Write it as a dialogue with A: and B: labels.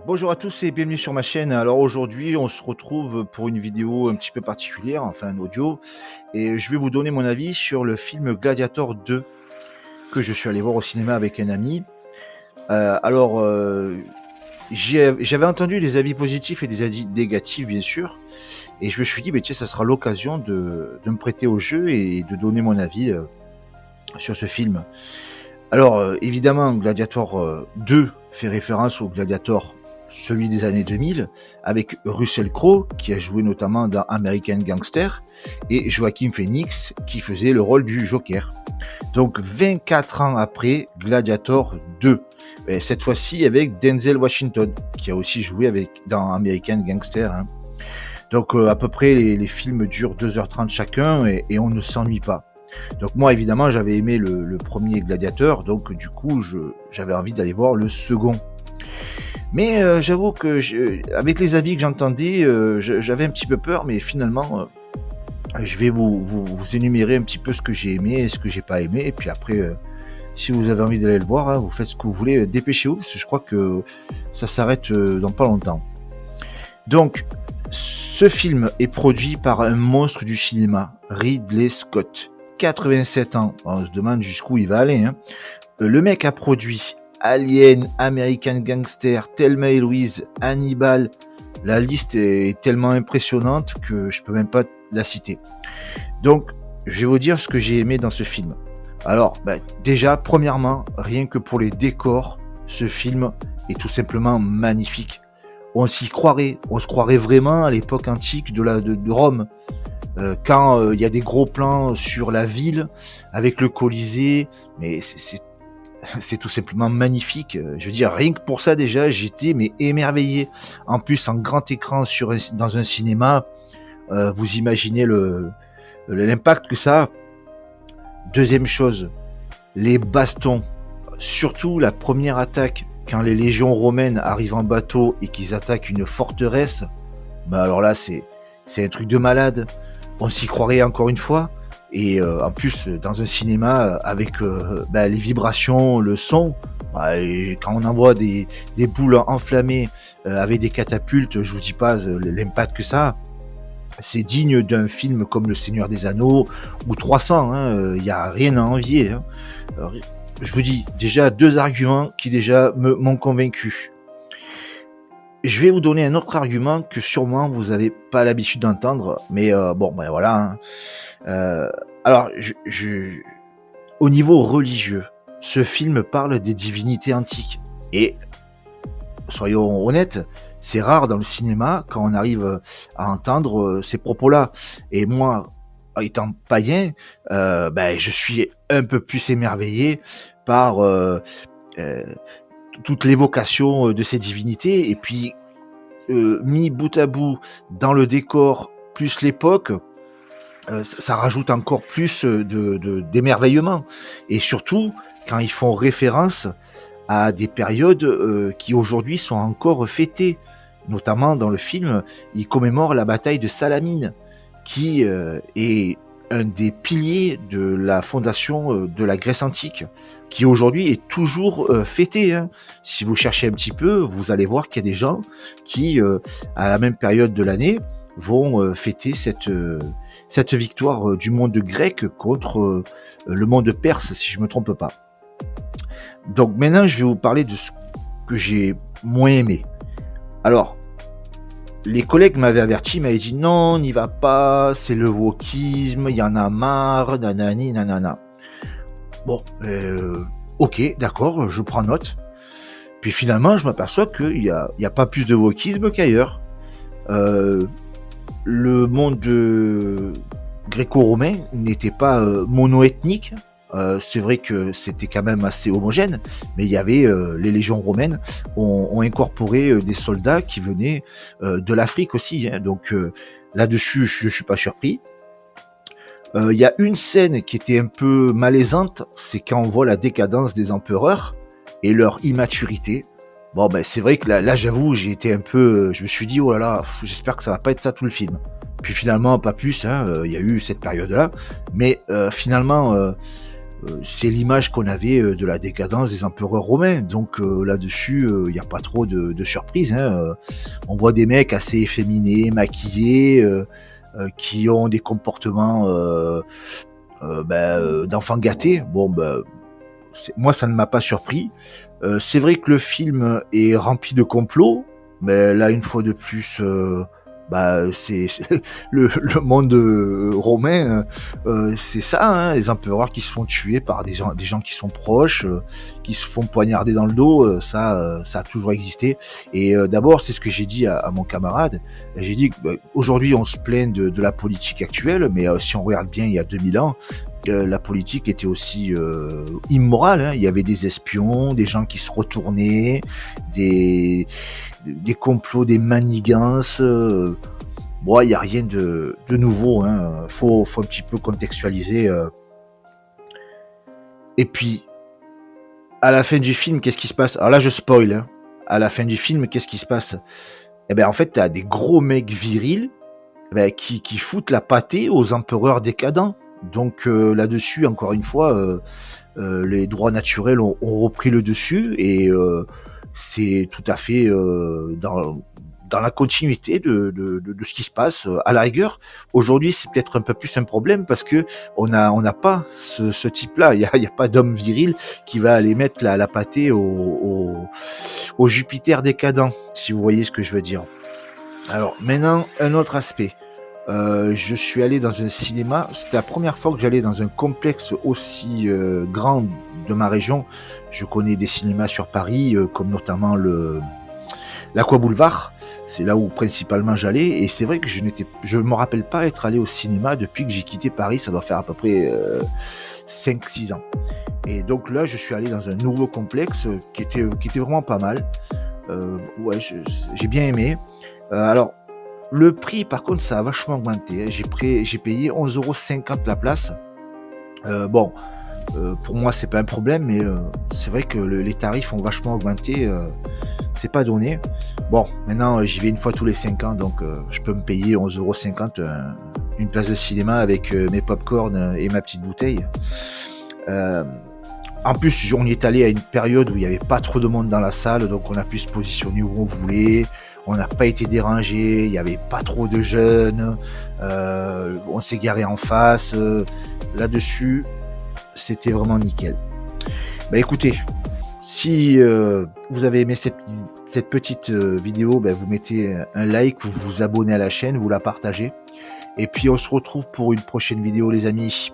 A: Bonjour à tous et bienvenue sur ma chaîne. Alors aujourd'hui, on se retrouve pour une vidéo un petit peu particulière, enfin un audio, et je vais vous donner mon avis sur le film Gladiator 2 que je suis allé voir au cinéma avec un ami. Alors, j'avais entendu des avis positifs et des avis négatifs, bien sûr, et je me suis dit, tiens, ça sera l'occasion de me prêter au jeu et de donner mon avis sur ce film. Alors, évidemment, Gladiator 2 fait référence au Gladiator, celui des années 2000, avec Russell Crowe, qui a joué notamment dans American Gangster, et Joaquin Phoenix, qui faisait le rôle du Joker. Donc, 24 ans après Gladiator 2, et cette fois-ci avec Denzel Washington, qui a aussi joué dans American Gangster. Hein. Donc, à peu près, les films durent 2h30 chacun, et on ne s'ennuie pas. Donc moi, évidemment, j'avais aimé le premier Gladiateur, donc du coup, j'avais envie d'aller voir le second. Mais j'avoue que avec les avis que j'entendais, j'avais un petit peu peur, mais finalement, je vais vous énumérer un petit peu ce que j'ai aimé et ce que j'ai pas aimé, et puis après, si vous avez envie d'aller le voir, hein, vous faites ce que vous voulez, dépêchez-vous, parce que je crois que ça s'arrête dans pas longtemps. Donc, ce film est produit par un monstre du cinéma, Ridley Scott. 87 ans, on se demande jusqu'où il va aller. Hein. Le mec a produit Alien, American Gangster, Thelma et Louise, Hannibal. La liste est tellement impressionnante que je peux même pas la citer. Donc, je vais vous dire ce que j'ai aimé dans ce film. Alors, déjà, premièrement, rien que pour les décors, ce film est tout simplement magnifique. On se croirait vraiment à l'époque antique de Rome. Quand il y a des gros plans sur la ville avec le Colisée, mais c'est tout simplement magnifique. Je veux dire, rien que pour ça déjà, j'étais émerveillé. En plus, en grand écran dans un cinéma, vous imaginez l'impact que ça a. Deuxième chose, les bastons. Surtout la première attaque, quand les légions romaines arrivent en bateau et qu'ils attaquent une forteresse, alors là, c'est un truc de malade. On s'y croirait encore une fois. Et en plus, dans un cinéma, avec les vibrations, le son, et quand on envoie des boules enflammées avec des catapultes, je vous dis pas l'impact que ça a. C'est digne d'un film comme Le Seigneur des Anneaux ou 300. Il n'y a rien à envier. Hein. Alors, je vous dis déjà deux arguments qui déjà m'ont convaincu. Je vais vous donner un autre argument que sûrement vous n'avez pas l'habitude d'entendre, mais voilà. Hein. Alors, au niveau religieux, ce film parle des divinités antiques. Et, soyons honnêtes, c'est rare dans le cinéma quand on arrive à entendre ces propos-là. Et moi, étant païen, je suis un peu plus émerveillé par toute l'évocation de ces divinités. Et puis, mis bout à bout dans le décor, plus l'époque, ça rajoute encore plus d'émerveillement. Et surtout, quand ils font référence à des périodes qui aujourd'hui sont encore fêtées. Notamment dans le film, ils commémorent la bataille de Salamine, qui est un des piliers de la fondation de la Grèce antique, qui aujourd'hui est toujours fêtée. Hein. Si vous cherchez un petit peu, vous allez voir qu'il y a des gens qui, à la même période de l'année, vont fêter cette victoire du monde grec contre le monde perse, si je ne me trompe pas. Donc maintenant, je vais vous parler de ce que j'ai moins aimé. Alors, les collègues m'avaient averti, m'avaient dit non, n'y va pas, c'est le wokisme, il y en a marre, nanani, nanana. Bon, ok, d'accord, je prends note. Puis finalement, je m'aperçois qu'il n'y a pas plus de wokisme qu'ailleurs. Le monde gréco-romain n'était pas mono-ethnique. C'est vrai que c'était quand même assez homogène, mais il y avait les légions romaines ont incorporé des soldats qui venaient de l'Afrique aussi. Hein, donc là-dessus, je suis pas surpris. Il y a une scène qui était un peu malaisante, c'est quand on voit la décadence des empereurs et leur immaturité. Bon, c'est vrai que là j'avoue, j'ai été un peu, je me suis dit oh là là, j'espère que ça va pas être ça tout le film. Puis finalement, pas plus. Hein, y a eu cette période-là, mais finalement. c'est l'image qu'on avait de la décadence des empereurs romains. Donc là-dessus, il n'y a pas trop de surprise. Hein. On voit des mecs assez efféminés, maquillés, qui ont des comportements d'enfants gâtés. Bon, moi, ça ne m'a pas surpris. C'est vrai que le film est rempli de complots, mais là, une fois de plus, c'est le monde romain, c'est ça, hein, les empereurs qui se font tuer par des gens qui sont proches, qui se font poignarder dans le dos, ça a toujours existé. Et d'abord, c'est ce que j'ai dit à mon camarade. J'ai dit qu'aujourd'hui, on se plaint de la politique actuelle, mais si on regarde bien, il y a 2000 ans, la politique était aussi immorale. Hein. Il y avait des espions, des gens qui se retournaient, des complots, des manigances. Bon, il n'y a rien de nouveau. Hein. Faut un petit peu contextualiser. Et puis, à la fin du film, qu'est-ce qui se passe? Alors là, je spoil. Hein. À la fin du film, qu'est-ce qui se passe? Eh ben, en fait, tu as des gros mecs virils qui foutent la pâtée aux empereurs décadents. Donc là-dessus, encore une fois, les droits naturels ont repris le dessus et c'est tout à fait dans la continuité de ce qui se passe. À la rigueur, aujourd'hui, c'est peut-être un peu plus un problème parce que on n'a pas ce type-là. Il y a pas d'homme viril qui va aller mettre la pâtée au Jupiter décadent, si vous voyez ce que je veux dire. Alors maintenant, un autre aspect. Je suis allé dans un cinéma, c'était la première fois que j'allais dans un complexe aussi grand de ma région. Je connais des cinémas sur Paris, comme notamment l'Aqua Boulevard, c'est là où principalement j'allais, et c'est vrai que je me rappelle pas être allé au cinéma depuis que j'ai quitté Paris, ça doit faire à peu près 5-6 ans. Et donc là, je suis allé dans un nouveau complexe qui était vraiment pas mal. Ouais, j'ai bien aimé. Alors, le prix, par contre, ça a vachement augmenté. Hein. J'ai payé 11,50 € la place. Pour moi, c'est pas un problème, mais c'est vrai que les tarifs ont vachement augmenté. C'est pas donné. Bon, maintenant, j'y vais une fois tous les 5 ans, donc je peux me payer 11,50 € une place de cinéma avec mes pop-corn et ma petite bouteille. En plus, on y est allé à une période où il n'y avait pas trop de monde dans la salle, donc on a pu se positionner où on voulait. On n'a pas été dérangé, il n'y avait pas trop de jeunes, on s'est garé en face. Là-dessus, c'était vraiment nickel. Écoutez, si vous avez aimé cette petite vidéo, vous mettez un like, vous vous abonnez à la chaîne, vous la partagez. Et puis on se retrouve pour une prochaine vidéo, les amis.